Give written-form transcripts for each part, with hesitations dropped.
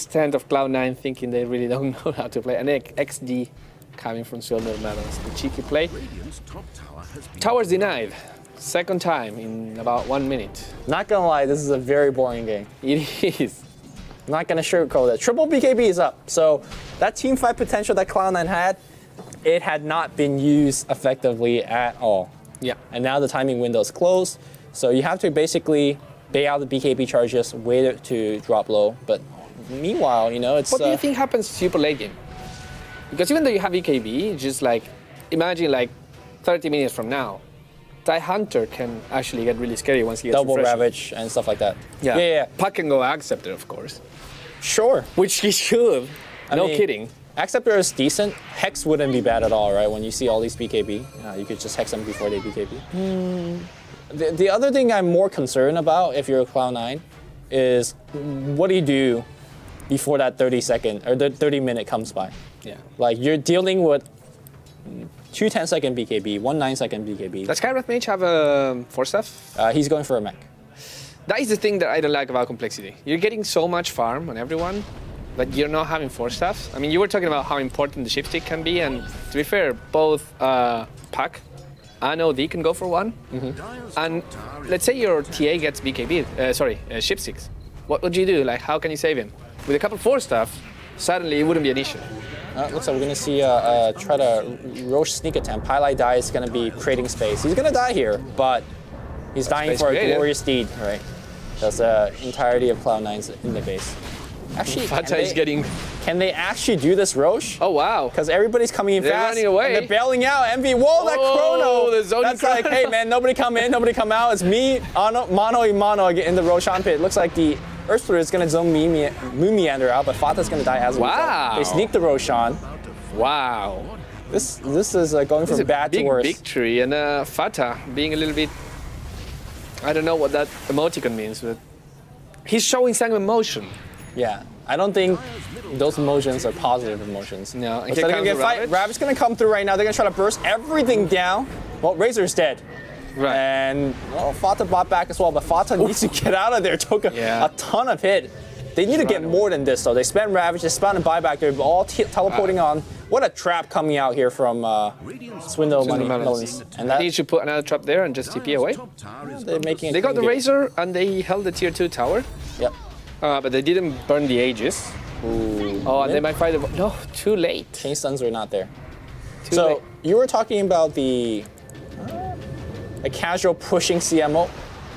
extent of Cloud9 thinking they really don't know how to play. And XD coming from Silver Medals, the cheeky play. Towers denied. Second time in about 1 minute. Not gonna lie, this is a very boring game. It is. Not gonna sugarcoat it. Triple BKB is up. So that team fight potential that Cloud9 had, it had not been used effectively at all. Yeah. And now the timing window is closed. So you have to basically bait out the BKB charges, wait it to drop low. But meanwhile, you know, it's... What do you think happens super late game? Because even though you have BKB, just like, imagine like 30 minutes from now, Die Hunter can actually get really scary once he gets double refreshed. Ravage and stuff like that. Yeah. Puck can go Acceptor, of course. Sure. Which he should. No kidding. Acceptor is decent. Hex wouldn't be bad at all, right? When you see all these BKB, you could just hex them before they BKB. The other thing I'm more concerned about if you're a Cloud9 is what do you do before that 30-second or the 30-minute comes by? Yeah. Like you're dealing with 2 10-second BKB, 1 9-second BKB. Does Skyreth Mage have a Force Staff? He's going for a mech. That is the thing that I don't like about complexity. You're getting so much farm on everyone, but you're not having Force Staffs. I mean, you were talking about how important the shift stick can be, and to be fair, both Puck and OD can go for one. And let's say your TA gets BKB, shift sticks. What would you do? Like, how can you save him? With a couple Force Staffs, suddenly it wouldn't be an issue. Looks like we're going to see try to Roche sneak attempt. Highlight Die is going to be creating space. He's going to die here, but he's dying for a glorious deed, right? That's the entirety of Cloud9's in the base. Actually, can they actually do this, Roche? Oh, wow. Because everybody's coming in fast. Running away. And they're bailing out. Envy, whoa, that chrono. That's like, hey, man, nobody come in, nobody come out. It's me, mano y mano in the Roshan pit. Looks like the Earthsplitter is going to zone Meander out, but Fata's going to die as a result. They sneak the Roshan. Wow. This is going from bad to worse. Big victory, and Fata being a little bit... I don't know what that emoticon means, but he's showing some emotion. Yeah, I don't think those emotions are positive emotions. No, Looks like they're gonna get fight. Ravage gonna come through right now. They're gonna try to burst everything down. Well, Razor's dead. Right. And well, Fata bought back as well, but Fata needs to get out of there. Took a ton of hit. They need to get more than this though. They spent Ravage, they spent a buyback. They're all teleporting on. What a trap coming out here from Swindle Melons. And that, I think you should put another trap there and just TP away. They're making. They got the Razor and they held the tier 2 tower. Yep. But they didn't burn the Aegis. Ooh. Oh, and they might fight the... No, too late. Chain stuns are not there. Too late. You were talking about a casual pushing CMO.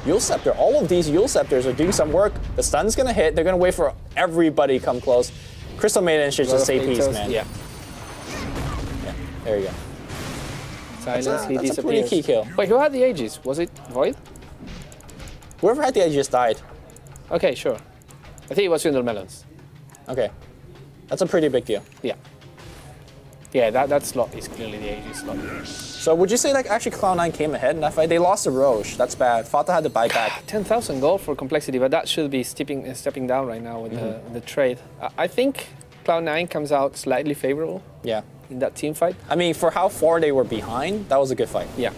Yule Scepter. All of these Yule Scepters are doing some work. The stun's going to hit. They're going to wait for everybody to come close. Crystal Maiden should just stay peace, man. Yeah. There you go. Silence, he that's a pretty key kill. Wait, who had the Aegis? Was it Void? Whoever had the Aegis died. Okay, sure. I think it was Swindle Melons. Okay. That's a pretty big deal. Yeah. Yeah, that slot is clearly the Aegis slot. So would you say like actually Cloud9 came ahead in that fight? They lost to Roche. That's bad. Fata had to buy back. 10,000 gold for complexity, but that should be stepping down right now with the trade. I think Cloud9 comes out slightly favorable. Yeah. In that team fight. I mean, for how far they were behind, that was a good fight. Yeah.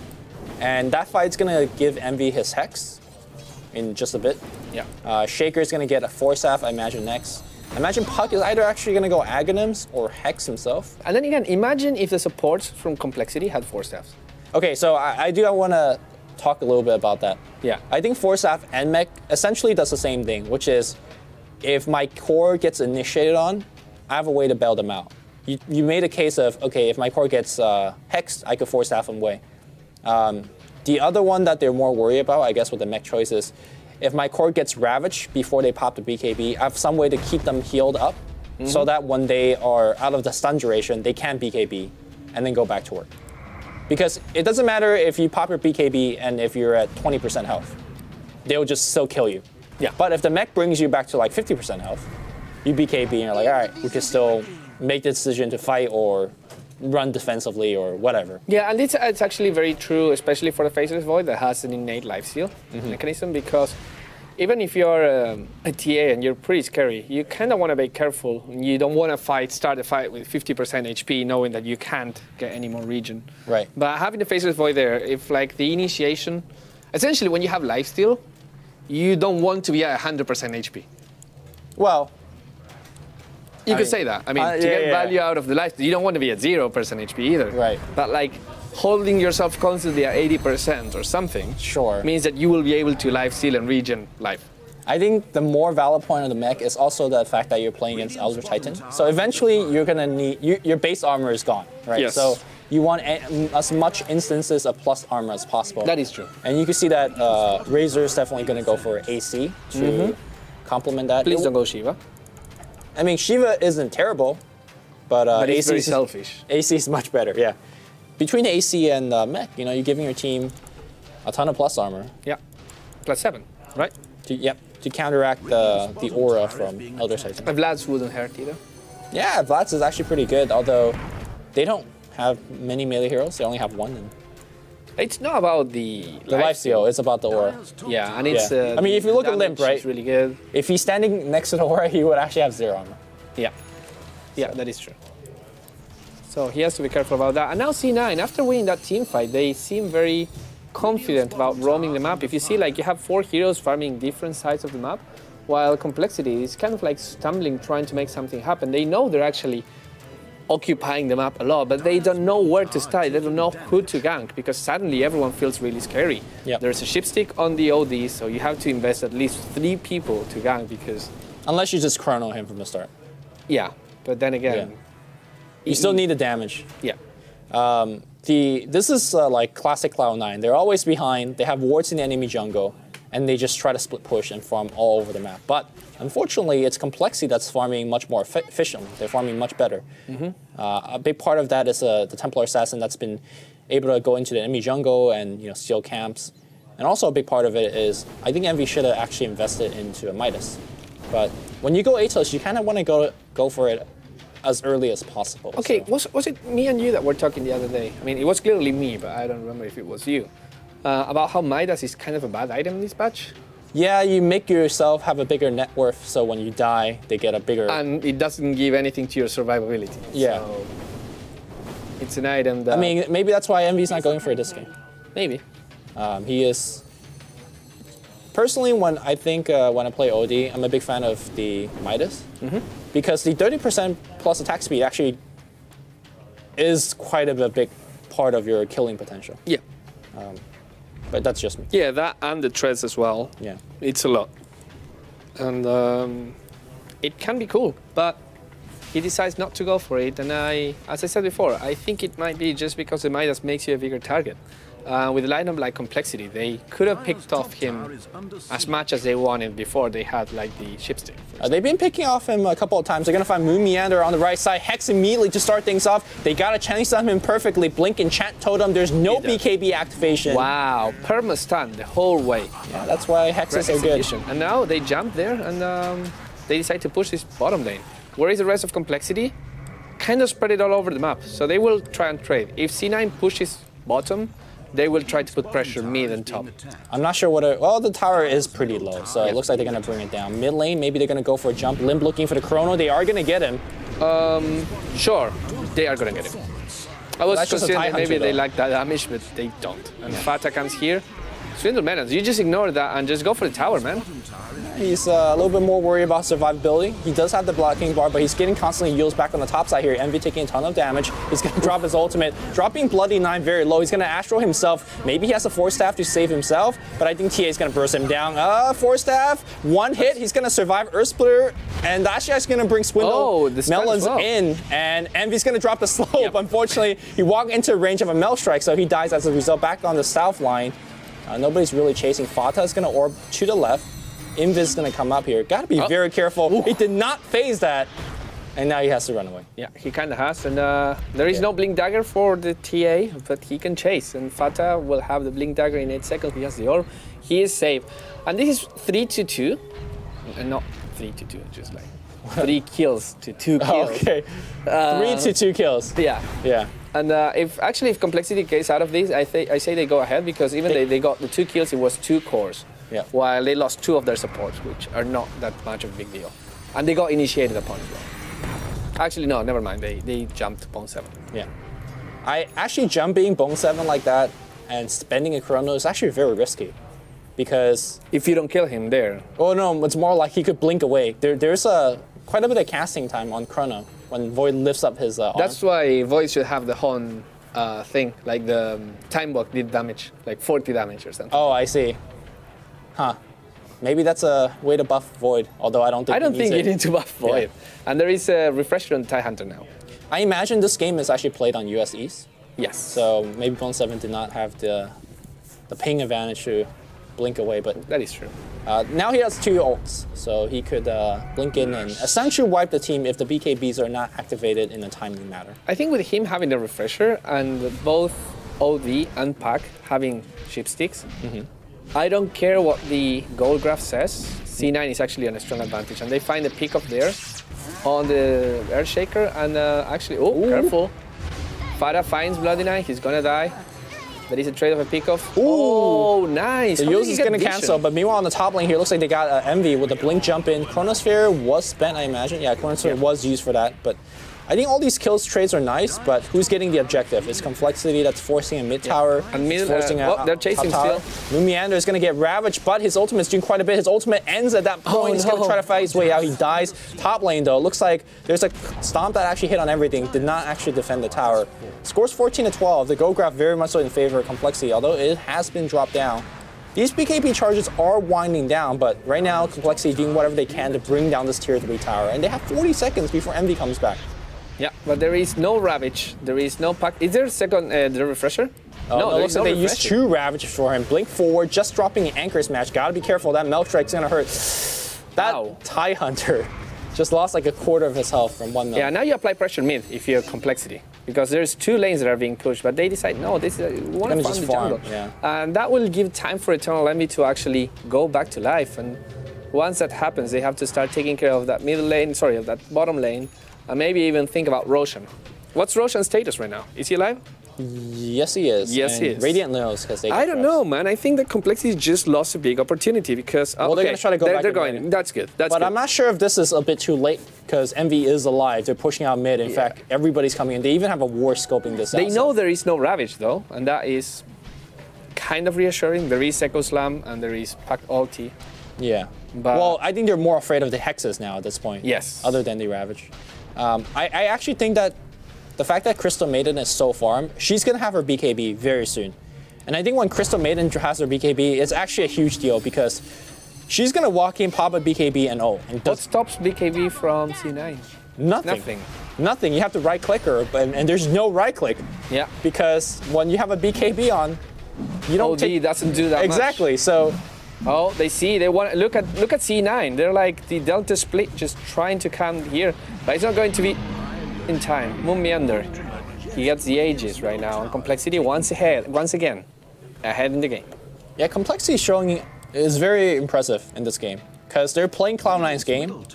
And that fight's gonna give Envy his Hex in just a bit. Yeah. Shaker's gonna get a Force Staff, I imagine, next. I imagine Puck is either actually gonna go Aghanims or Hex himself. And then again, imagine if the supports from Complexity had Force Staffs. Okay, so I want to talk a little bit about that. Yeah. I think Force Staff and Mech essentially does the same thing, which is if my core gets initiated on, I have a way to bail them out. You made a case of, okay, if my core gets hexed, I could Force Staff them away. The other one that they're more worried about, I guess, with the mech choice is, if my core gets ravaged before they pop the BKB, I have some way to keep them healed up so that when they are out of the stun duration, they can BKB and then go back to work. Because it doesn't matter if you pop your BKB and if you're at 20% health. They'll just still kill you. Yeah. But if the mech brings you back to like 50% health, you BKB and you're like, all right, we can still make the decision to fight or run defensively or whatever. Yeah, and it's actually very true, especially for the Faceless Void that has an innate lifesteal mechanism, because even if you're a TA and you're pretty scary, you kind of want to be careful. You don't want to start a fight with 50% HP knowing that you can't get any more regen. Right. But having the Faceless Void there, if like the initiation, essentially when you have lifesteal, you don't want to be at 100% HP. Well, You could say that. I mean, to get value out of the life, you don't want to be at 0% HP either. Right. But like holding yourself constantly at 80% or something means that you will be able to life steal and regen life. I think the more valid point of the mech is also the fact that you're playing against Elder Titan. So eventually you're gonna need your base armor is gone, right? Yes. So you want as much instances of plus armor as possible. That is true. And you can see that Razor is definitely gonna go for AC to complement that. Please don't go Shiva. I mean, Shiva isn't terrible, but it's AC very is selfish. AC is much better. Yeah. Between AC and mech, you know, you're giving your team a ton of plus armor. Yeah. +7, right? To counteract the aura from Elder Titan. And Vlad's wouldn't hurt either. Yeah, Vlad's is actually pretty good, although they don't have many melee heroes. They only have one. And it's not about the lifesteal, it's about the aura. Yeah, and it's... I mean, if you look at Limp, right? It's really good. If he's standing next to the aura, he would actually have 0 armor. Yeah. Yeah, that is true. So he has to be careful about that. And now C9, after winning that team fight, they seem very confident about roaming the map. If you see, like, you have 4 heroes farming different sides of the map, while Complexity is kind of like stumbling, trying to make something happen. They know they're actually occupying the map a lot, but they don't know where to start. They don't know who to gank, because suddenly everyone feels really scary. Yep. There's a shipstick on the OD, so you have to invest at least 3 people to gank, because... Unless you just chrono him from the start. Yeah, but then again... You still need the damage. Yeah. This is like classic Cloud9. They're always behind, they have wards in the enemy jungle, and they just try to split push and farm all over the map. But unfortunately, it's Complexity that's farming much more efficiently. They're farming much better. A big part of that is the Templar Assassin that's been able to go into the enemy jungle and steal camps. And also a big part of it is, I think Envy should have actually invested into a Midas. But when you go Atos, you kind of want to go for it as early as possible. Okay, so. was it me and you that were talking the other day? I mean, it was clearly me, but I don't remember if it was you. About how Midas is kind of a bad item in this patch? Yeah, you make yourself have a bigger net worth, so when you die, they get a bigger... And it doesn't give anything to your survivability. Yeah. So it's an item that... I mean, maybe that's why Envy's not going for it this game. Maybe. He is... Personally, when I play OD, I'm a big fan of the Midas. Because the 30% plus attack speed actually is quite a big part of your killing potential. Yeah. But that's just me. Yeah, that and the treads as well. Yeah. It's a lot. And it can be cool, but he decides not to go for it. And as I said before, I think it might be just because the Midas makes you a bigger target. With a lineup like Complexity, they could have picked off him as much as they wanted before they had like the shipstick. They've been picking off him a couple of times. They're going to find Moon Meander on the right side. Hex immediately to start things off. They got to challenge him perfectly. Blink Enchant Totem. There's no BKB activation. Wow, perma-stun the whole way. Yeah, that's why Hexes are good. And now they jump there and they decide to push this bottom lane. Where is the rest of Complexity? Kind of spread it all over the map. So they will try and trade. If C9 pushes bottom, they will try to put pressure mid and top. I'm not sure well, the tower is pretty low, so it looks like they're going to bring it down. Mid lane, maybe they're going to go for a jump. Limb looking for the chrono. They are going to get him. Sure, they are going to get him. I was considering that maybe they like that damage, but they don't. And Fata comes here. Swindle Menace, you just ignore that and just go for the tower, man. He's a little bit more worried about survivability. He does have the blocking bar, but he's getting constantly yields back on the top side here. Envy taking a ton of damage. He's going to drop his ultimate, dropping Bloody 9 very low. He's going to Astral himself. Maybe he has a Force Staff to save himself, but I think TA is going to burst him down. Force Staff, one hit. He's going to survive Earth Splitter, and that's just going to bring Swindle Melons in, and Envy's going to drop the slope. Unfortunately, he walked into range of a Mel Strike, so he dies as a result back on the south line. Nobody's really chasing. Fata is going to orb to the left. Invis is going to come up here. Got to be very careful. He did not phase that, and now he has to run away. Yeah, he kind of has, and there is no Blink Dagger for the TA, but he can chase, and Fata will have the Blink Dagger in 8 seconds. He has the orb. He is safe. And this is 3-2, and not 3-2, just like 3 kills to 2 kills. Okay, 3 to 2 kills. Yeah. Yeah. And if Complexity gets out of this, I say they go ahead, because even they got the 2 kills, it was 2 cores. Yeah. While they lost 2 of their supports, which are not that much of a big deal. And they got initiated upon as well. Actually, no, never mind. They jumped Bone 7. Yeah. Actually jumping Bone 7 like that and spending a chrono is actually very risky. Because... if you don't kill him there... Oh no, it's more like he could blink away. There's a quite a bit of casting time on Chrono when Void lifts up his arm. That's why Void should have the Hon thing, like the time walk did damage, like 40 damage or something. Oh, I see. Huh. Maybe that's a way to buff Void, although I don't think you need to buff Void. Yeah. And there is a refresher on TIE Hunter now. I imagine this game is actually played on US East. Yes. So maybe Bone 7 did not have the ping advantage to blink away, but that is true. Now he has 2 ults, so he could blink in and essentially wipe the team if the BKBs are not activated in a timely manner. I think with him having the refresher and both OD and Pac having chip sticks, I don't care what the goal graph says. C9 is actually on a strong advantage, and they find a pick up there on the Earthshaker, and actually, careful. Farah finds Bloody Knight, he's gonna die. There is a trade of a pickoff. Oh, nice. The Yos is going to cancel, but meanwhile on the top lane here, looks like they got Envy with the blink jump in. Chronosphere was spent, I imagine. Yeah, Chronosphere was used for that, but I think all these kills trades are nice, but who's getting the objective? It's Complexity that's forcing a mid tower. And forcing they're chasing still. Lumiander is going to get ravaged, but his ultimate is doing quite a bit. His ultimate ends at that point. He's going to try to fight his way out. He dies. Top lane though, looks like there's a stomp that actually hit on everything. Did not actually defend the tower. Scores 14-12. The goal graph very much so in favor of Complexity, although it has been dropped down. These BKB charges are winding down, but right now Complexity is doing whatever they can to bring down this tier 3 tower, and they have 40 seconds before Envy comes back. Yeah, but there is no Ravage, there is no Pack. Is there a second, the refresher? No, it looks like they used 2 Ravage for him. Blink forward, just dropping an Anchor Smash. Gotta be careful, that Milk Strike's gonna hurt. That TIE Hunter just lost like a quarter of his health from 1 milk. Yeah, now you apply pressure mid if you're Complexity. Because there's 2 lanes that are being pushed, but they decide, no, this is, we want to farm the jungle. Yeah. And that will give time for Eternal Envy to actually go back to life. And once that happens, they have to start taking care of that middle lane, sorry, of that bottom lane. And maybe even think about Roshan. What's Roshan's status right now? Is he alive? Yes, he is. Yes, he is. Radiant knows because they. I don't know, man. I think that Complexity just lost a big opportunity because. Well, they're going to try to go back. They're going. That's good. That's but good. I'm not sure if this is a bit too late because Envy is alive. They're pushing out mid. In fact, everybody's coming in. They even have a war scoping this out. They know there is no Ravage though, and that is kind of reassuring. There is Echo Slam and there is Pack ulti. Yeah. But well, I think they're more afraid of the Hexes now at this point. Yes. Other than the Ravage. I actually think that the fact that Crystal Maiden is so farm, she's going to have her BKB very soon. And I think when Crystal Maiden has her BKB, it's actually a huge deal because she's going to walk in, pop a BKB, and ult. And what stops BKB from C9? Nothing. Nothing. You have to right-click her, and there's no right-click. Yeah. Because when you have a BKB on, you don't OD doesn't do that exactly, much. So... Oh, they see. They want look at C9. They're like the Delta split, just trying to come here, but it's not going to be in time. Moon Meander, he gets the Aegis right now, and Complexity once again, ahead in the game. Yeah, Complexity showing is very impressive in this game because they're playing Cloud9's game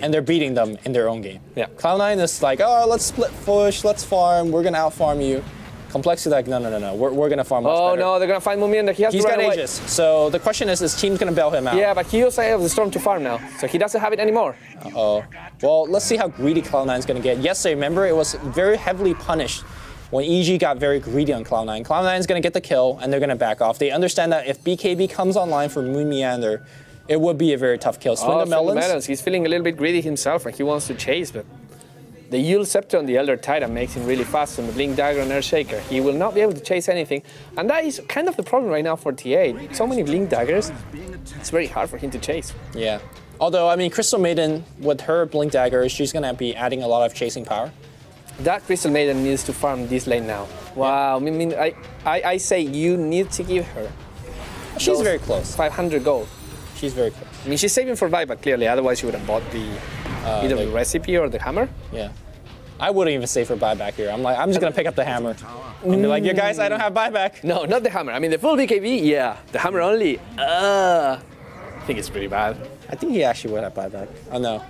and they're beating them in their own game. Yeah, Cloud9 is like, oh, let's split push, let's farm, we're gonna outfarm you. Complexity like, no, we're gonna farm much better. Oh no, they're gonna find Mumian. He's got Aegis. So the question is team's gonna bail him out? Yeah, but he also has the Storm to farm now, so he doesn't have it anymore. Uh-oh. Well, let's see how greedy Cloud9's gonna get. Yesterday, remember, it was very heavily punished when EG got very greedy on Cloud9. Cloud9's gonna get the kill, and they're gonna back off. They understand that if BKB comes online for Moon Meander, it would be a very tough kill. Swing the melons. He's feeling a little bit greedy himself, and he wants to chase, but the Yule Scepter on the Elder Titan makes him really fast on the Blink Dagger and Earthshaker. He will not be able to chase anything. And that is kind of the problem right now for TA. So many Blink Daggers, it's very hard for him to chase. Yeah. Although, I mean, Crystal Maiden, with her Blink Dagger, she's going to be adding a lot of chasing power. That Crystal Maiden needs to farm this lane now. Wow. Yeah. I mean, I say you need to give her. She's very close. 500 gold. She's very close. I mean, she's saving for buyback, clearly. Otherwise, she would have bought the either the recipe or the hammer. Yeah. I wouldn't even save for buyback here. I'm just going to pick up the hammer. And be like, yeah, guys, I don't have buyback. No, not the hammer. I mean, the full BKB, yeah. The hammer only, I think it's pretty bad. I think he actually would have buyback. Oh, no.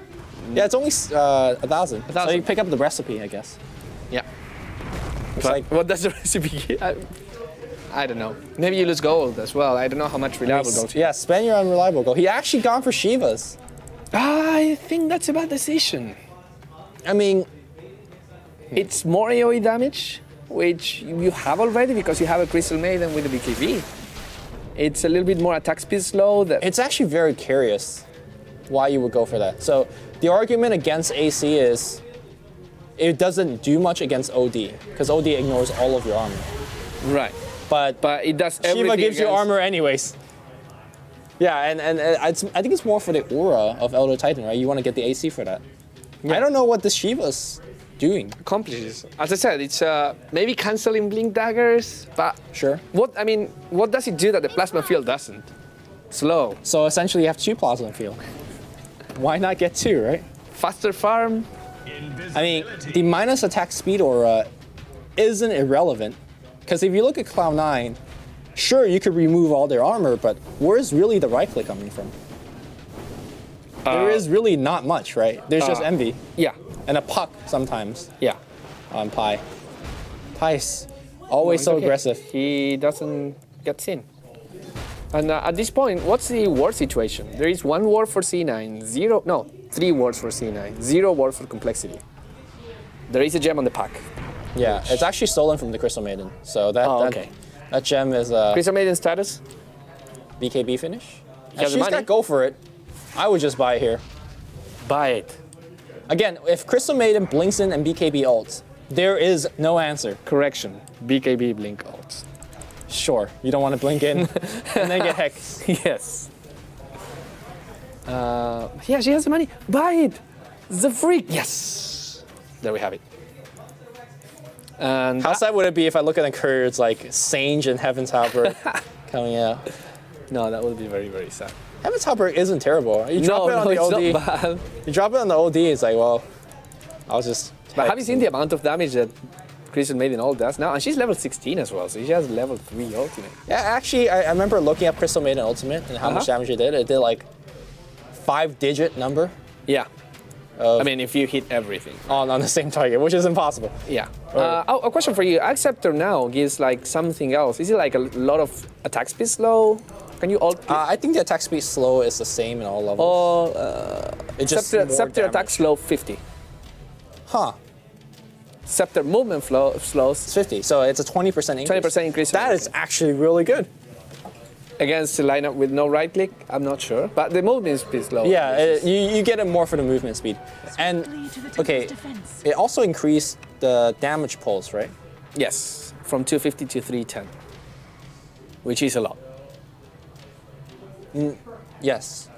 Yeah, it's only 1,000. So you pick up the recipe, I guess. Yeah. It's like, what does the recipe give? I don't know. Maybe you lose gold as well. I don't know how much reliable gold. Yeah, spend your unreliable gold. He actually gone for Shivas. I think that's a bad decision. I mean, it's more AoE damage, which you have already because you have a Crystal Maiden with the BKB. It's a little bit more attack speed slow. It's actually very curious. why you would go for that. So the argument against AC is it doesn't do much against OD because OD ignores all of your armor. Right. But it does everything. Shiva gives you against... armor anyways. Yeah, and I think it's more for the aura of Elder Titan, right? You want to get the AC for that. Yeah. I don't know what this Shiva's doing. Accomplishes. As I said, it's maybe canceling blink daggers, but sure. What does it do that the plasma field doesn't? Slow. So essentially, you have 2 plasma field. Why not get 2, right? Faster farm. I mean, the minus attack speed aura isn't irrelevant, because if you look at Cloud9, sure you could remove all their armor, but where's really the right click coming from? There is really not much, right? There's just Envy. Yeah. And a puck sometimes. Yeah. On Pi. Pi's always so aggressive. He doesn't get seen. And at this point, what's the ward situation? There is 1 ward for C9, 3 wards for C9, 0 ward for complexity. There is a gem on the pack. Yeah, it's actually stolen from the Crystal Maiden. So that gem is Crystal Maiden status? BKB finish. And she's got go for it. I would just buy it here. Buy it. Again, if Crystal Maiden blinks in and BKB ults, there is no answer. Correction, BKB blink ults. Sure, you don't want to blink in and then get hex. Yes. Yeah, she has the money. Buy it. The freak. Yes. There we have it. And how sad would it be if I look at the career, it's like Sange and Heaven's Halberd coming out? No, that would be very, very sad. Heaven's Halberd isn't terrible. You drop it on the OD. Not bad. You drop it on the OD, it's like, well, I'll just... But have you seen the amount of damage that Crystal Maiden ult does now? And she's level 16 as well, so she has level 3 ultimate. Yeah, actually, I remember looking up Crystal Maiden ultimate and how much damage it did. It did like 5-digit number. Yeah. I mean, if you hit everything. On the same target, which is impossible. Yeah. A question for you. Acceptor now gives like something else. Is it like a lot of attack speed slow? Can you ult? I think the attack speed slow is the same in all levels. It just Scepter attack slow 50. Huh. Scepter movement slows. It's 50, so it's a 20% increase. 20% increase. That is actually really good. Against the lineup with no right click, I'm not sure. But the movement speed slow. Yeah, you get it more for the movement speed. And, okay, it also increased the damage pulse, right? Yes, from 250 to 310, which is a lot. Yes.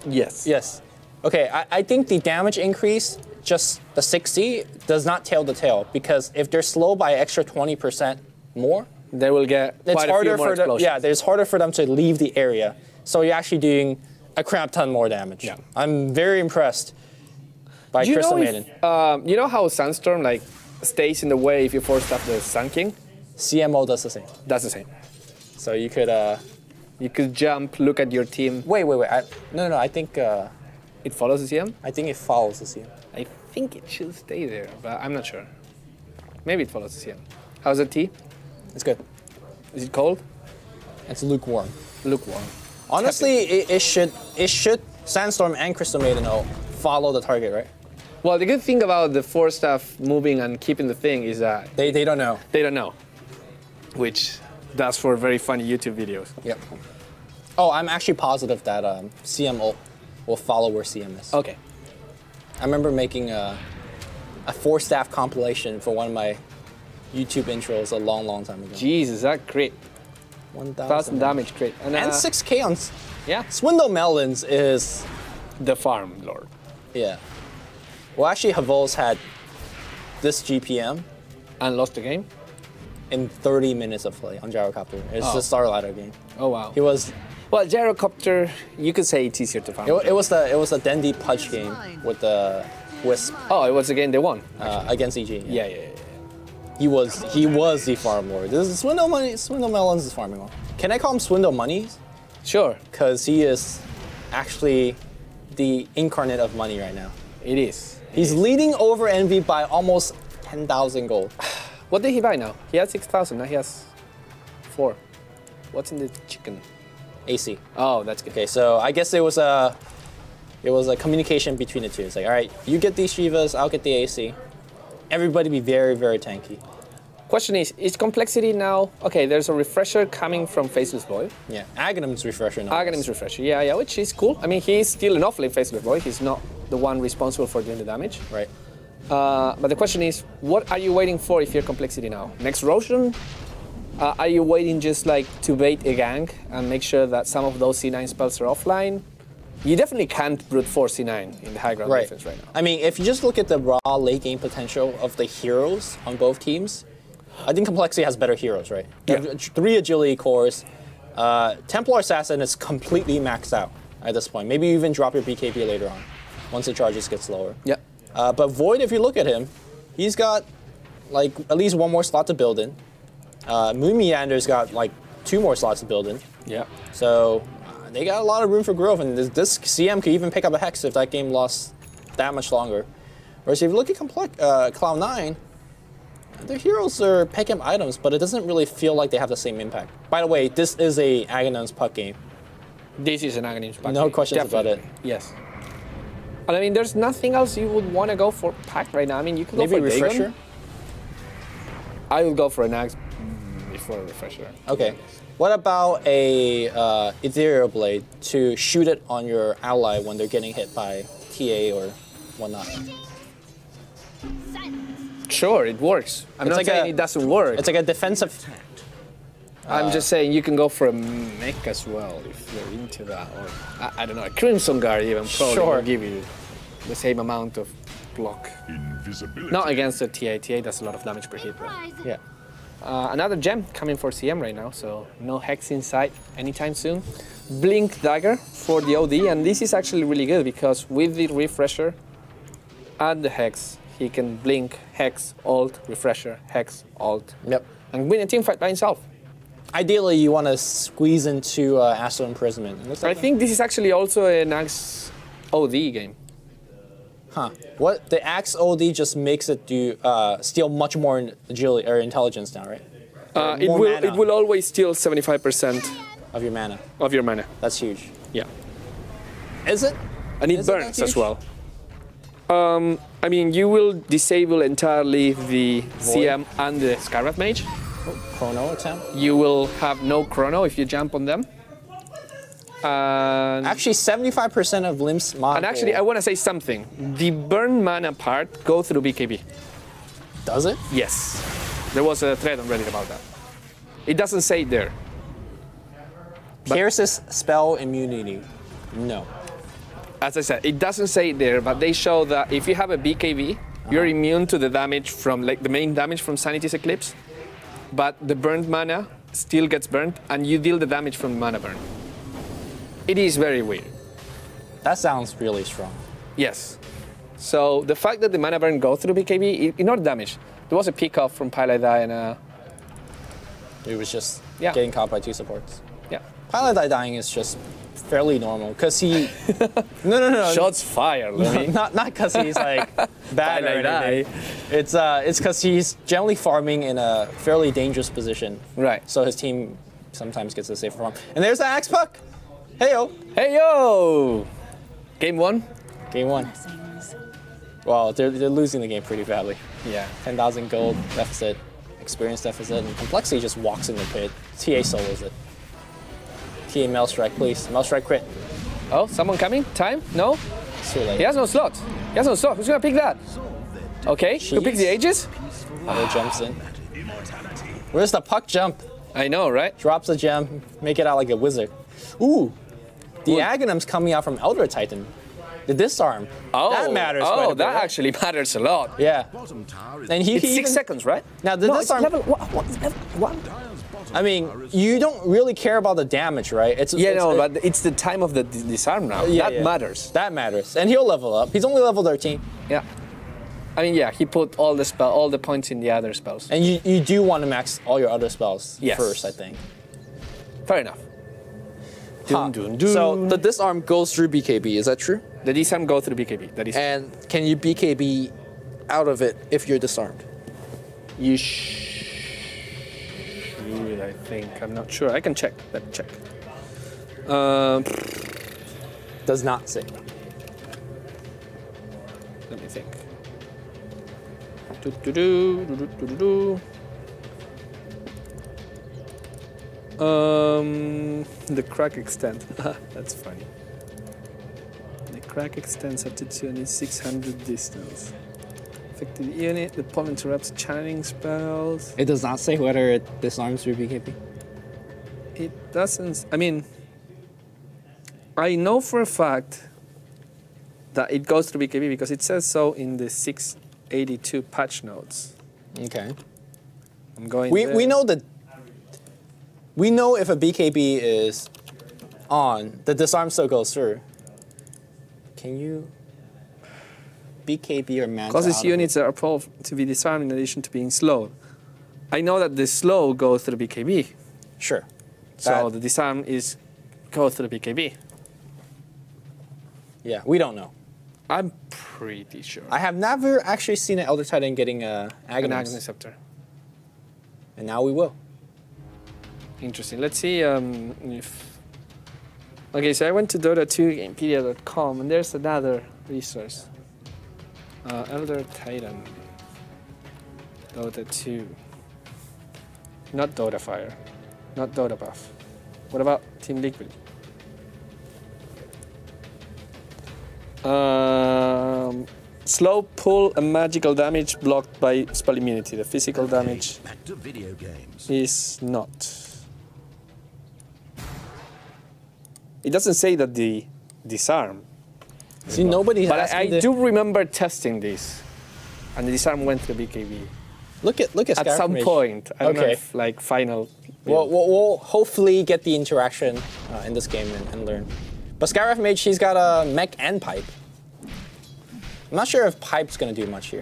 Yes. Yes. Okay, I think the damage increase, just the 60, does not tail the tail, because if they're slow by extra 20% more, they will get quite a few more explosions. Yeah, it's harder for them to leave the area. So you're actually doing a crap ton more damage. Yeah. I'm very impressed by Crystal Maiden. You know how Sandstorm like stays in the way if you force up the Sun King? CMO does the same. That's the same. So you could... you could jump, look at your team. Wait. No, I think... it follows the CM? I think it follows the CM. I think it should stay there, but I'm not sure. Maybe it follows the CM. How's the tea? It's good. Is it cold? It's lukewarm. Lukewarm. Honestly, it should Sandstorm and Crystal Maiden follow the target, right? Well, the good thing about the 4 staff moving and keeping the thing is that they don't know. They don't know, which does for very funny YouTube videos. Yep. Oh, I'm actually positive that CM will follow where CM is. Okay. I remember making a 4-staff compilation for one of my YouTube intros a long time ago. Jesus, that crit. 1,000 damage crit. And 6K on... Yeah. Swindle Melons is... the farm lord. Yeah. Well, actually, Havos had this GPM. And lost the game? In 30 minutes of play on Gyrocopter. It's the Star Ladder game. Oh, wow. He was... Well, Gyrocopter, you could say it's easier to farm. It was the Dendy Pudge game with the Wisp. Oh, it was the game they won. Against EG. Yeah. He was the farm lord. This is Swindle Melons is farming lord. Can I call him Swindle Monies? Sure. Because he is actually the incarnate of money right now. It is. He's leading over Envy by almost 10,000 gold. What did he buy now? He had 6,000. Now he has 4. What's in the chicken? AC. Oh, that's good. Okay, so I guess it was a communication between the two. It's like, all right, you get these Shivas, I'll get the AC. Everybody be very, very tanky. Question is complexity now? Okay, there's a refresher coming from Faceless Boy. Yeah, Aghanim's refresher now. Aghanim's refresher, yeah, which is cool. I mean, he's still an off-lane Faceless Boy. He's not the one responsible for doing the damage. Right. But the question is, what are you waiting for if you're complexity now? Next Roshan? Are you waiting just like to bait a gank and make sure that some of those C9 spells are offline? You definitely can't brute force C9 in the high ground defense right now. I mean, if you just look at the raw late game potential of the heroes on both teams, I think Complexity has better heroes, right? Yeah. 3 agility cores. Templar Assassin is completely maxed out at this point. Maybe you even drop your BKB later on, once the charges get slower. Yeah. But Void, if you look at him, he's got like at least 1 more slot to build in. Moon Meander's got like 2 more slots to build in. Yeah. So they got a lot of room for growth, and this CM could even pick up a Hex if that game lost that much longer. Whereas if you look at Cloud9, their heroes are picking up items, but it doesn't really feel like they have the same impact. By the way, this is a Aghanim's puck game. This is an Aghanim's puck game. No questions about it. Yes. And I mean, there's nothing else you would want to go for pack right now. I mean, you could go Maybe for refresher. Dagon. I will go for an Axe before a refresher. Okay. What about a Ethereal Blade to shoot it on your ally when they're getting hit by TA or whatnot? Sure, it works. I'm It's not like saying it doesn't work. It's like a defensive. I'm just saying you can go for a mech as well if you're into that. Or I don't know, a Crimson Guard even probably will give you the same amount of block. Not against the TA. TA does a lot of damage per hit. Right? Yeah. Another gem coming for CM right now, so no Hex in sight anytime soon. Blink Dagger for the OD, and this is actually really good because with the refresher and the Hex, he can blink, Hex, ult, refresher, Hex, ult, Yep. and win a team fight by himself. Ideally, you want to squeeze into Astral Imprisonment. I think this is actually also an Axe OD game. Huh. What the Axe OD just makes it do steal much more agility or intelligence now, right? It will always steal 75% Of your mana. of your mana. That's huge. Yeah. Is it? And it Is it that burns as huge? well. I mean, you will disable entirely the CM and the Skywrath Mage. Chrono attempt. You will have no chrono if you jump on them. And Actually, 75% of Limp's mana. and actually, I want to say something. The burn mana part goes through BKB. Does it? Yes. There was a thread on Reddit about that. It doesn't say it there. Pierce's spell immunity. No. As I said, it doesn't say it there, but they show that if you have a BKB, you're immune to the damage from, like, the main damage from Sanity's Eclipse, but the burned mana still gets burned, and you deal the damage from mana burn. It is very weird. That sounds really strong. Yes. So the fact that the mana burn goes through BKB, ignore damage. There was a pick off from Pilot Eye and It was just Yeah. getting caught by 2 supports. yeah. Pilot Eye dying is just fairly normal because he. No. Shots fired, Louis. Not because he's like bad or Pilot Eye. anything. It's because he's generally farming in a fairly dangerous position. Right. So his team sometimes gets a safer farm. And there's the Axe Puck. Heyo. Hey yo! Game 1? Game 1. Well, they're losing the game pretty badly. Yeah. 10,000 gold deficit, experience deficit, and Complexity just walks in the pit. TA solos it. TA Mail Strike, please. Mail Strike crit. Oh, someone coming? Time? No? It's too late. He has no slot. He has no slot. Who's gonna pick that? Okay, who picks the Aegis? Other jumps in. Where's the puck jump? I know, right? Drops a gem, make it out like a wizard. Ooh, the Aghanim's coming out from Elder Titan. The disarm. Oh, that matters. quite a Oh, bit, that right? actually matters a lot. Yeah. And he It's can 6 even, seconds, right? Now the No, disarm. it's level, what is level 1? I mean, you don't really care about the damage, right? Yeah, no, but it's the time of the disarm now. Yeah, that yeah. matters. That matters, and he'll level up. He's only level 13, Yeah. I mean, yeah, he put all the points in the other spells. and you do want to max all your other spells Yes. first, I think. Fair enough. Huh. Dun, dun, dun. So the disarm goes through BKB, is that true? The disarm goes through BKB. That is. And can you BKB out of it if you're disarmed? You should, I think. I'm not sure. I can check. Let me check. Does not say. Let me think. Do, do, do, do, do, do, do. The crack extent. That's funny. The crack extends up to 2600 distance. Affected unit. The pump interrupts channeling spells. It does not say whether it disarms through BKB. It doesn't. I mean, I know for a fact that it goes through BKB because it says so in the 682 patch notes. Okay. I'm going. We know that. We know if a BKB is on, the disarm still goes through. Can you BKB or manta? Causes units that are pulled to be disarmed in addition to being slowed. I know that the slow goes through BKB. Sure. So the disarm goes through BKB. Yeah, we don't know. I'm pretty sure. I have never actually seen an Elder Titan getting an Aghanim Scepter. And now we will. Interesting. Let's see if... Okay, so I went to Dota2Gamepedia.com and there's another resource. Elder Titan. Dota 2. Not Dota Fire. Not Dota Buff. What about Team Liquid? Slow pull and magical damage blocked by spell immunity. The physical damage Back to video games. is not. It doesn't say that the disarm. See, nobody But has I do remember testing this, and the disarm went to BKB Look at at some Skirmish. point. I don't know Okay. if, like final. We'll hopefully get the interaction in this game and learn. But Skywrath Mage, she's got a mech and pipe. I'm not sure if pipe's gonna do much here.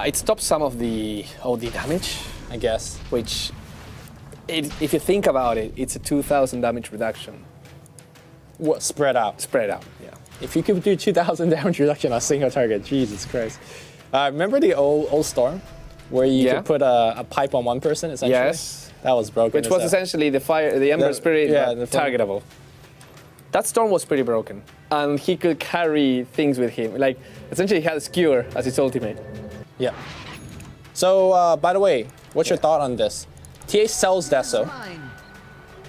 It stops some of the OD damage, I guess. which, if you think about it, it's a 2000 damage reduction What, spread out. spread out. Yeah. If you could do 2,000 damage reduction on a single target, Jesus Christ. Remember the old Storm? Where you could put a pipe on one person, essentially? Yes. That was broken. Which was essentially the Ember Spirit, yeah, but the targetable. That Storm was pretty broken, and he could carry things with him. Like, essentially, he had a Skewer as his ultimate. Yeah. So, by the way, what's your thought on this? TA sells Deso,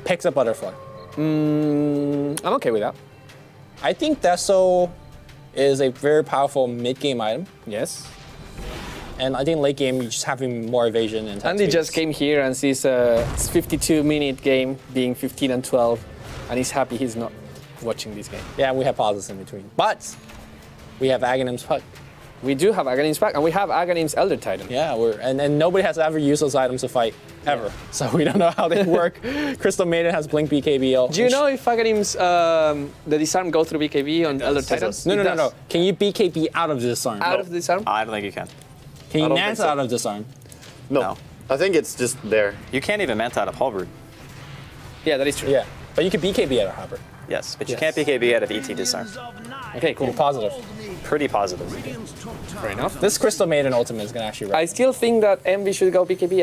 picks up Butterfly. I'm okay with that. I think Deso is a very powerful mid-game item, Yes. and I think late game you just having more evasion and attack Andy speeds. just came here and sees a 52-minute game being 15 and 12, and he's happy he's not watching this game. Yeah, we have pauses in between, but we have Aghanim's Puck. We do have Aghanim's back, and we have Aghanim's Elder Titan. Yeah, and nobody has ever used those items to fight ever, so we don't know how they work. Crystal Maiden has Blink BKB. Do you know if Aghanim's the disarm go through BKB on Elder Titans? No. Can you BKB out of the disarm? Out of the disarm? I don't think you can. Can you I don't think Manta so. out of disarm? No. I think it's just there. You can't even manta out of Halberd. Yeah, that is true. Yeah, but you can BKB out of Hopper. Yes, but you Yes. can't BKB out of ET disarm. Okay, cool. You're positive. Pretty positive. Fair enough. This Crystal Maiden ultimate is gonna actually. I still think that Envy should go BKB.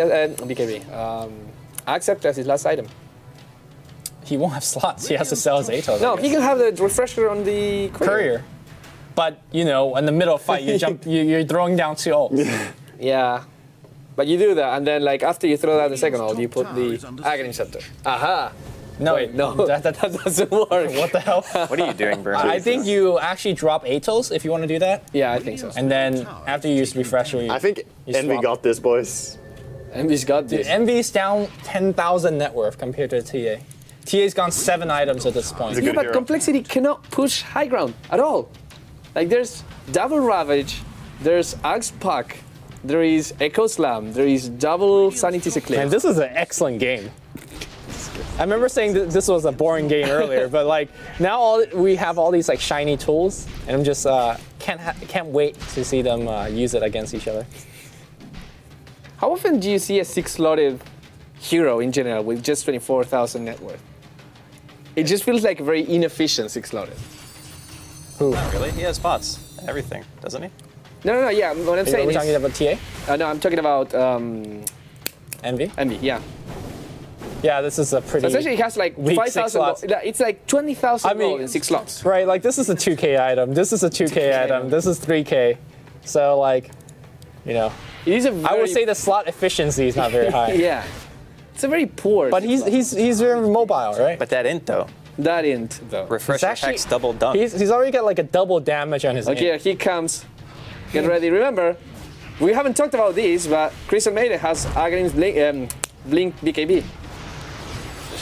Accept as his last item. He won't have slots. He has to sell his Atos. No, he can have the refresher on the Courier. But you know, in the middle of fight, you jump. You're throwing down 2 ults. Yeah. But you do that, and then like after you throw down the second ult, you put the Aghanim Scepter. Aha! No, Wait, no, that doesn't work. What the hell? What are you doing, Burn? I think you actually drop Atos if you want to do that, Yeah, I think so. and then after you use refresher, you, I think you Envy swap. got this, boys. Envy's got Dude, this. Envy's down 10,000 net worth compared to TA. TA's gone 7 items at this point. He's a Yeah, good but hero. Complexity cannot push high ground at all. Like there's double Ravage, there's Axe Puck, there is Echo Slam, there is double Sanity's And Eclipse. this is an excellent game. I remember saying that this was a boring game earlier, but like now we have all these like shiny tools, and I'm just can't wait to see them use it against each other. How often do you see a 6-slotted hero in general with just 24,000 net worth? It just feels like a very inefficient 6-slotted. Really? He has pots. Everything, doesn't he? No, yeah, what I'm Are saying we talking is... about TA? no, I'm talking about Envy? Envy, yeah. Yeah, this is a pretty. So essentially, it has like weak 5,000 slots. gold. It's like 20,000 I mean- gold in 6 slots. Right, like this is a 2K item. This is a 2K item. This is 3K. So like, you know, It is a I would very- say the slot efficiency is not very high. Yeah. It's a very poor. But he's very mobile, right? But that int though. that int though. Refresh It's actually- Hex double dunk. He's already got like a double damage on his Okay, int. here he comes. Get ready. Remember, we haven't talked about this, but Crystal Maiden has Aghanim's Blink BKB.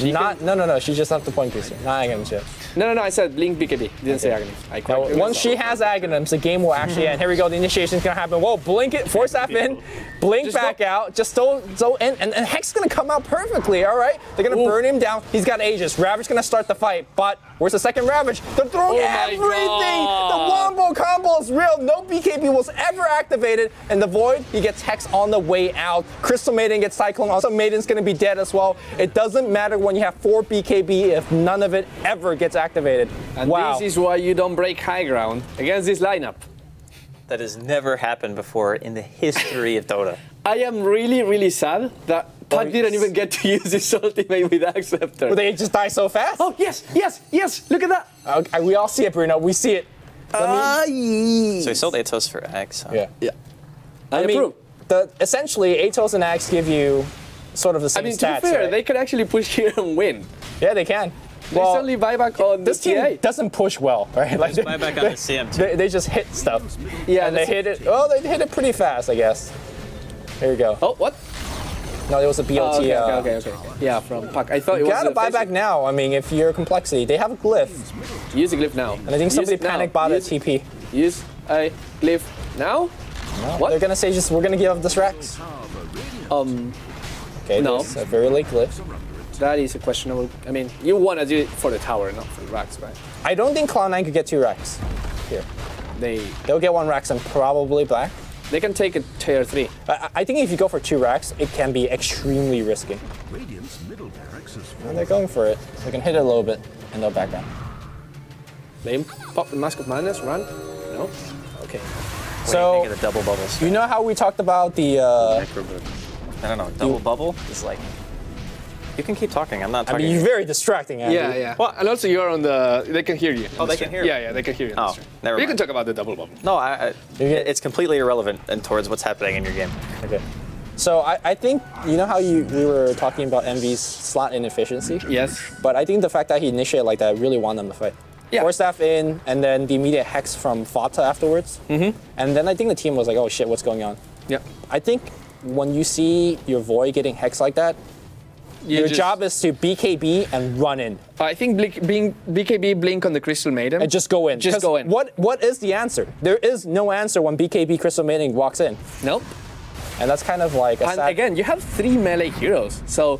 No. She just have to point piece. Not Aghanim's yet. No, I said Blink BKB. Didn't say Aghanim. I Now, corrected once she myself. has Aghanims, the game will actually end. Here we go. The initiation's gonna happen. Whoa, blink it, force that in, blink Just back out. Just so and Hex is gonna come out perfectly. All right, they're gonna burn him down. He's got Aegis. Ravage gonna start the fight, but where's the second Ravage? They're throwing Oh my everything. God. The wombo combo is real. No BKB was ever activated, and the Void he gets Hex on the way out. Crystal Maiden gets Cyclone. Also, Maiden's gonna be dead as well. It doesn't matter when you have 4 BKB if none of it ever gets activated. And wow. this is why you don't break high ground against this lineup. That has never happened before in the history of Dota. I am really, really sad that Puck didn't even get to use his ultimate with Acceptor. But they just die so fast. Oh, yes, look at that. Okay, we all see it, Bruno. We see it. So he sold Atos for X. Huh? Yeah. I mean, approve. Essentially, Atos and Axe give you sort of the same to stats. be fair, right? they could actually push here and win. Yeah, they can. There's only buyback on this the TA. team doesn't push well, right? Like Buyback on the CM too. they just hit stuff. Yeah, and they hit it. Oh, they hit it pretty fast, I guess. Here we go. Oh, what? No, it was a BLT. Okay. Yeah, from Puck. I thought it You was gotta a buy back now. I mean, if you're complexity, they have a glyph, Use a glyph now. and I think somebody panic bought a TP. Use a glyph now? What? They're gonna say just we're gonna give up this Rex. Okay, No. there's a very late glyph. That is a questionable. I mean, you want to do it for the tower, not for the racks, right? I don't think Cloud9 could get 2 Rex here. They'll get 1 Rex and probably black. They can take a tier 3. I think if you go for 2 racks, it can be extremely risky. And they're going for it. They can hit it a little bit, and they'll back down. They pop the Mask of Madness, run? No? Okay. What do you So, think of the double bubble? you know how we talked about the... I don't know. Double bubble is like. You can keep talking. I'm not I talking. mean, you're very distracting, Andy. Yeah. Well, and also you're on the. They can hear you. Oh, they can hear you? Yeah, they can hear you. Oh, never You can mind. talk about the double bubble. No, it's completely irrelevant and towards what's happening in your game. Okay. So I think, you know how we were talking about Envy's slot inefficiency? Yes. But I think the fact that he initiated like that really won them the fight. Yeah. Force staff in, and then the immediate hex from Fata afterwards. Mm-hmm. And then I think the team was like, oh shit, what's going on? Yeah. I think when you see your Void getting hexed like that, your job is to BKB and run in. I think BKB blink on the Crystal Maiden. And just go in. Just 'Cause go in. What is the answer? There is no answer when BKB Crystal Maiden walks in. Nope. And that's kind of like a And sad... again, you have 3 melee heroes. So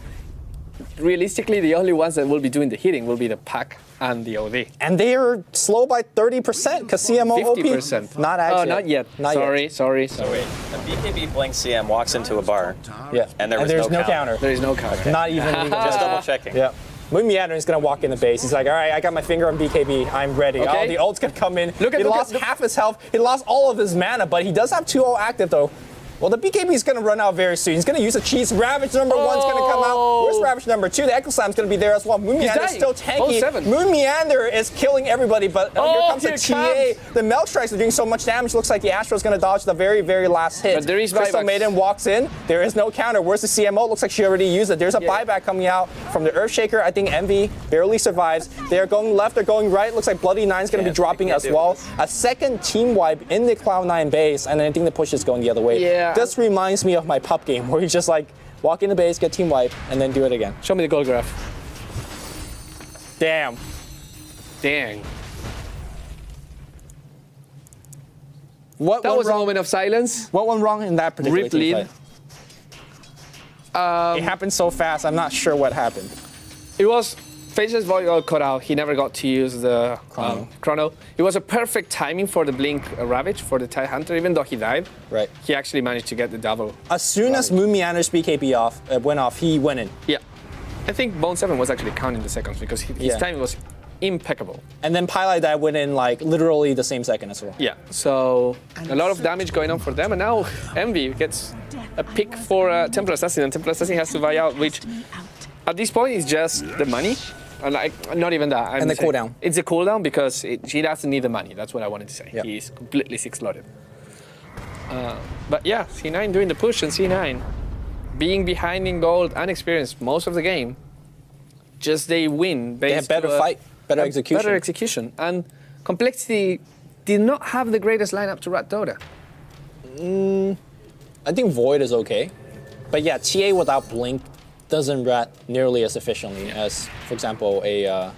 realistically, the only ones that will be doing the hitting will be the Pack and the OD. And they are slow by 30% because CMO 50%. OP. Not actually. Oh, not yet. Not sorry. yet. Wait, a BKB Blink CM walks into a bar. Yeah. And there's no counter. There is no counter. Not even legal. Just double checking. Yeah. Meander is going to walk in the base. He's like, all right, I got my finger on BKB. I'm ready. Okay. Oh, the ult's going to come in. Look He lost half his health. He lost all of his mana, but he does have 2-0 active, though. Well, the BKB is going to run out very soon. He's going to use a cheese. Ravage number 1's going to come out. Where's Ravage number 2? The Echo Slam's going to be there as well. Moon Meander is still tanky. 07. Moon Meander is killing everybody, but here comes the here TA. The Milk Strikes are doing so much damage. Looks like the Astro's going to dodge the very, very last hit. But there is Crystal buybacks. Maiden walks in. There is no counter. Where's the CMO? Looks like she already used it. There's a buyback coming out from the Earthshaker. I think Envy barely survives. They're going left. They're going right. Looks like Bloody Nine's going to be dropping as well. A second team wipe in the Cloud9 base, and I think the push is going the other way. Yeah. This reminds me of my pup game where you just like walk in the base, get team wipe, and then do it again. Show me the goal graph. Damn. Dang. What That went was a wrong? moment of silence. What went wrong in that particular Ripped team lead. fight? It happened so fast. I'm not sure what happened. It was Faceless Void got cut out. He never got to use the chrono. It was a perfect timing for the Blink Ravage for the TIE Hunter, even though he died. Right. He actually managed to get the double. As soon as Moon Meander's BKB went off, he went in. Yeah. I think Bone 7 was actually counting the seconds because his timing was impeccable. And then Pylai that went in like literally the same second as well. Yeah, so a lot of damage going on for them, and now Envy gets a pick for Temple Assassin, and Temple Assassin has to buy out, which at this point is just the money. Like, not even that. And the cooldown. It's a cooldown because he doesn't need the money. That's what I wanted to say. Yep. He's completely 6-slotted. But yeah, C9 doing the push, and C9 being behind in gold and experience most of the game, just they win. They have better fight, better execution. Better execution. And Complexity did not have the greatest lineup to rat Dota. I think Void is okay. But yeah, TA without Blink doesn't rat nearly as efficiently as, for example, a,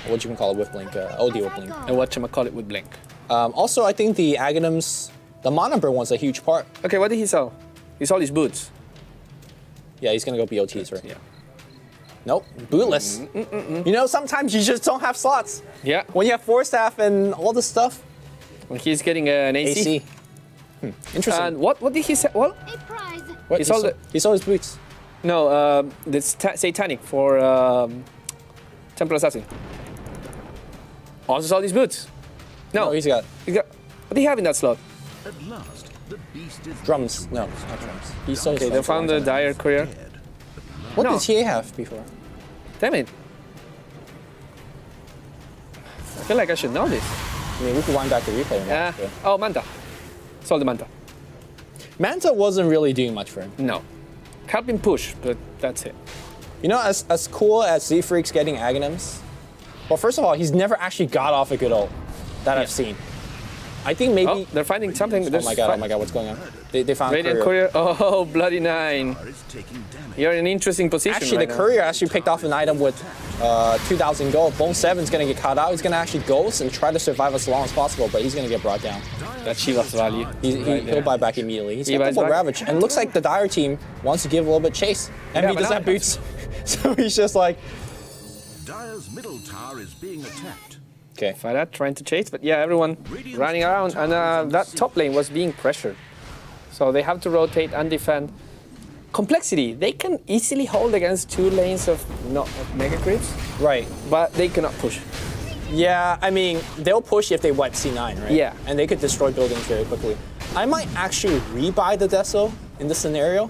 what you can call it with Blink, OD with Blink. And whatchamacallit with Blink. Also, I think the Aghanims, the Mana Burn one's a huge part. Okay, what did he sell? He sold his boots. Yeah, he's gonna go BOTs, right? Yeah. Nope, bootless. You know, sometimes you just don't have slots. Yeah. When you have 4-staff and all this stuff. When he's getting an AC. Interesting. And what did he say? Well, A prize. What, he sold he sold his boots. No, the Satanic for Temple Assassin. Also sold his boots. No, He's got what do you have in that slot? At last, the beast is drums. No, not drums. He sold Okay, his they found the dire courier. What No. did TA have before? Damn it. I feel like I should know this. I mean, we could wind back the replay. Yeah. Oh, Manta. Sold the Manta. Manta wasn't really doing much for him. No. Help him push, but that's it. You know, as cool as Z-Freak's getting Aghanims, well, first of all, he's never actually got off a good ult that I've seen. I think maybe... Oh, they're finding something. Oh my god, what's going on? They found Radiant Courier. Courier. Oh, bloody 9. is taking damage. You're in an interesting position Actually, right the now. Courier actually picked off an item with 2,000 gold. Bone 7's going to get caught out. He's going to actually ghost and try to survive as long as possible, but he's going to get brought down. That's Shiva's value. He'll buy back immediately. He's He got buys double back. Ravage. And it looks like the Dire team wants to give a little bit chase. And he but doesn't now have boots. So he's just like... Dire's middle tower is being attacked. Okay. Fayad trying to chase, but yeah, everyone running around, and that top lane was being pressured. So they have to rotate and defend. Complexity, they can easily hold against 2 lanes of mega creeps, Right. but they cannot push. Yeah, I mean, they'll push if they wipe C9, right? Yeah. And they could destroy buildings very quickly. I might actually rebuy the Deso in this scenario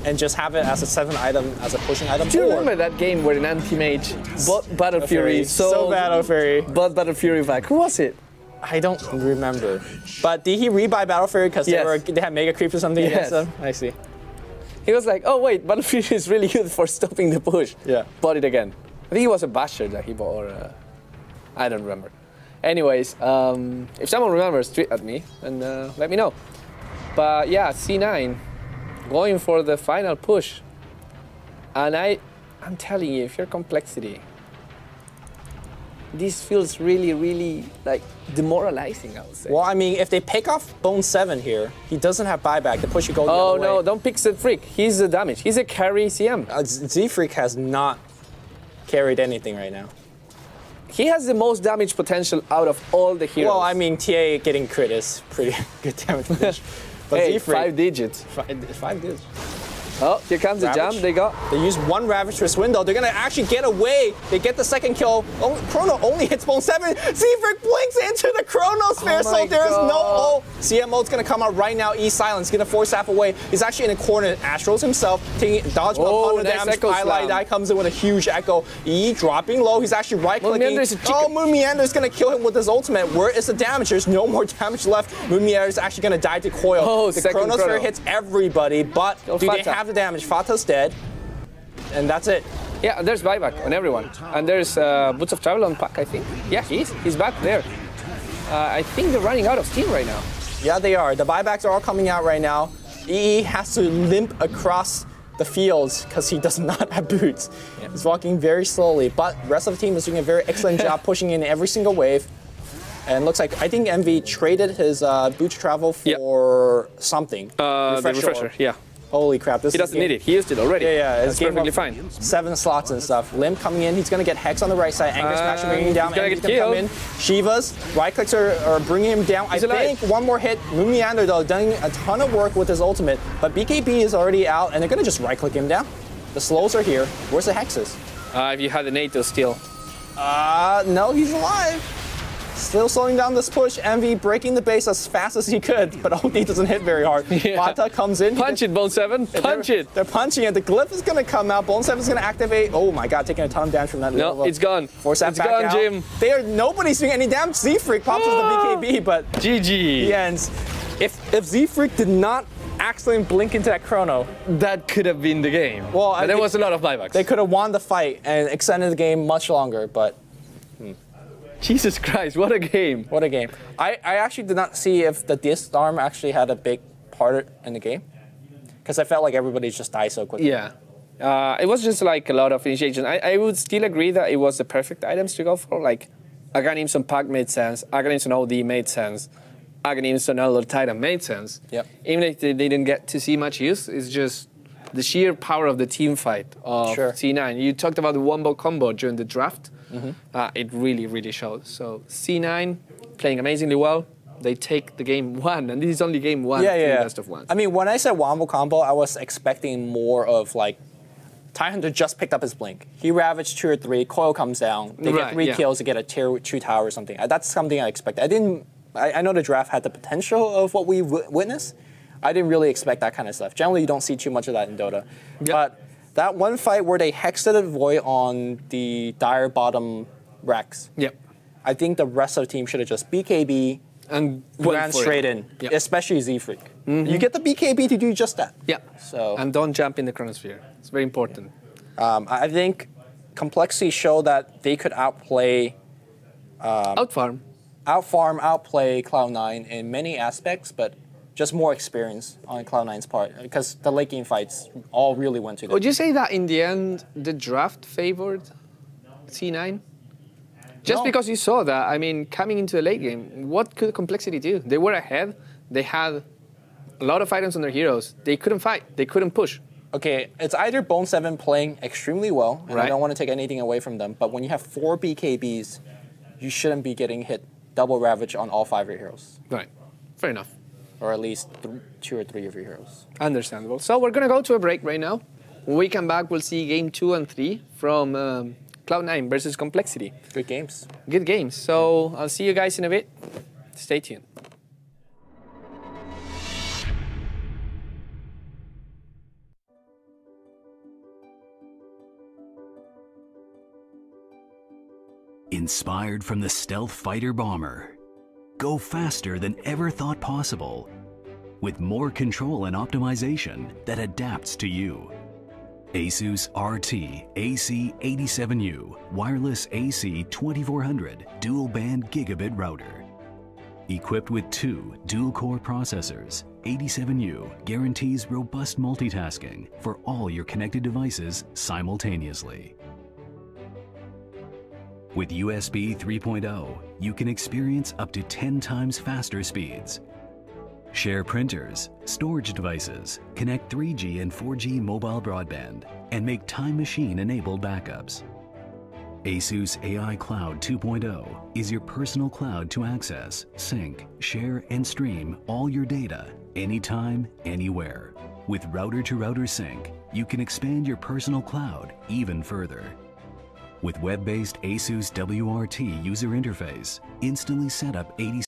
and just have it as a 7 item, as a pushing item. Do you Or- remember that game where an anti-mage bought Battle Fury? So Battle Fury. Bought Battle Fury back. Who was it? I don't remember. But did he rebuy Battle Fury because Yes. they had mega creeps or something Yes. against them? I see. He was like, oh wait, Battle Fury is really good for stopping the push. Yeah. Bought it again. I think it was a Bastard that he bought, or I don't remember. Anyways, if someone remembers, tweet at me and let me know. But yeah, C9 going for the final push. And I'm telling you, if you're Complexity, this feels really, really like demoralizing, I would say. Well, I mean, if they pick off Bone 7 here, he doesn't have buyback. The push should go the Oh other no, way. don't pick the Freak. He's the damage. He's a carry CM. Z-Freak has not carried anything right now. He has the most damage potential out of all the heroes. Well, I mean, TA getting crit is pretty good damage potential. But hey, Z-Freak, 5 digits. 5 digits. Oh, here comes the Ravage. jam. They got. They use 1 Ravage for Swindle. They're gonna actually get away. They get the second kill. Oh, Chrono only hits Bone 7. Z-Freak blinks into the Chronosphere, so my there is no God. ult. CMO's gonna come out right now. E silence, gonna force half away. He's actually in a corner. Astros himself taking dodge Oh, 100 nice damage. echo Highlight slam. die comes in with a huge echo. E dropping low. He's actually right clicking. Moon Meander's a chicken. Oh, Moon Meander's gonna kill him with his ultimate. Where is the damage? There's no more damage left. Moon Meander's actually gonna die to coil. Oh, the second Chronosphere chrono. hits everybody, but Go do they Fata. have the damage? Fata's dead. And that's it. Yeah, there's buyback on everyone. And there's Boots of Travel on Pack, I think. Yeah, he's back there. I think they're running out of steam right now. Yeah, they are. The buybacks are all coming out right now. EE has to limp across the fields because he does not have boots. He's walking very slowly, but the rest of the team is doing a very excellent job pushing in every single wave. And looks like, I think MV traded his boots travel for something. The refresher, yeah. Holy crap, this He doesn't need it. He used it already. Yeah, That's perfectly fine. 7 slots and stuff. Limp coming in. He's going to get Hex on the right side. Anger Smash bringing him down. he's gonna Anger's get come in. Shiva's right clicks are bringing him down. He's I alive. think one more hit. Mumiander, though, doing a ton of work with his ultimate. But BKB is already out, and they're going to just right click him down. The slows are here. Where's the Hexes? If you had the NATO still. No, he's alive. Still slowing down this push. MV breaking the base as fast as he could, but OD doesn't hit very hard. Fata comes in. Punch it, Bone 7. Punch it. They're punching it. The glyph is going to come out. Bone 7 is going to activate. Oh my god, taking a ton of damage from that. No, it's gone. Force that It's back gone, out. Jim. Nobody's doing any damage. Z-Freak pops as the BKB, but GG. he ends. If Z-Freak did not accidentally blink into that chrono. That could have been the game. Well, but there was a lot of buybacks. They could have won the fight and extended the game much longer, but Jesus Christ, what a game. what a game. I actually did not see if the disarm actually had a big part in the game, because I felt like everybody just died so quickly. Yeah. It was just like a lot of initiation. I would still agree that it was the perfect items to go for. Like, Aghanim's on Pack made sense, Aghanim's on OD made sense, Aghanim's on Elder Titan made sense. Yep. Even if they didn't get to see much use, it's just the sheer power of the team fight of C9. You talked about the wombo combo during the draft. It really, really showed. So C9 playing amazingly well. They take the game 1, and this is only game 1 best of 1. I mean, when I said wombo combo, I was expecting more of like Tidehunter just picked up his blink. He ravaged 2 or 3, coil comes down, they get 3 kills to get a tier 2 tower or something. That's something I expected. I know the draft had the potential of what we witnessed. I didn't really expect that kind of stuff. Generally, you don't see too much of that in Dota. Yep. But that one fight where they hexed the Void on the dire bottom Rex, I think the rest of the team should have just BKB and ran straight in, especially Z-Freak. You get the BKB to do just that. So and don't jump in the chronosphere. It's very important. I think Complexity showed that they could outplay, outfarm, outplay Cloud9 in many aspects, but just more experience on Cloud9's part, because the late game fights all really went to them. Would you say that in the end, the draft favored C9? Just because you saw that, I mean, coming into the late game, what could Complexity do? They were ahead. They had a lot of items on their heroes. They couldn't fight. They couldn't push. Okay, it's either Bone 7 playing extremely well, and I don't want to take anything away from them, but when you have 4 BKBs, you shouldn't be getting hit double ravage on all 5 of your heroes. Right. Fair enough. Or at least 2 or 3 of your heroes. Understandable. So we're going to go to a break right now. When we come back, we'll see game 2 and 3 from Cloud9 versus Complexity. Good games. Good games. So I'll see you guys in a bit. Stay tuned. Inspired from the stealth fighter bomber, go faster than ever thought possible, with more control and optimization that adapts to you. ASUS RT AC87U Wireless AC 2400 Dual Band Gigabit Router. Equipped with 2 dual-core processors, 87U guarantees robust multitasking for all your connected devices simultaneously. With USB 3.0, you can experience up to 10 times faster speeds. Share printers, storage devices, connect 3G and 4G mobile broadband, and make Time Machine-enabled backups. ASUS AI Cloud 2.0 is your personal cloud to access, sync, share, and stream all your data anytime, anywhere. With router-to-router sync, you can expand your personal cloud even further. With web-based ASUS WRT user interface, instantly set up 80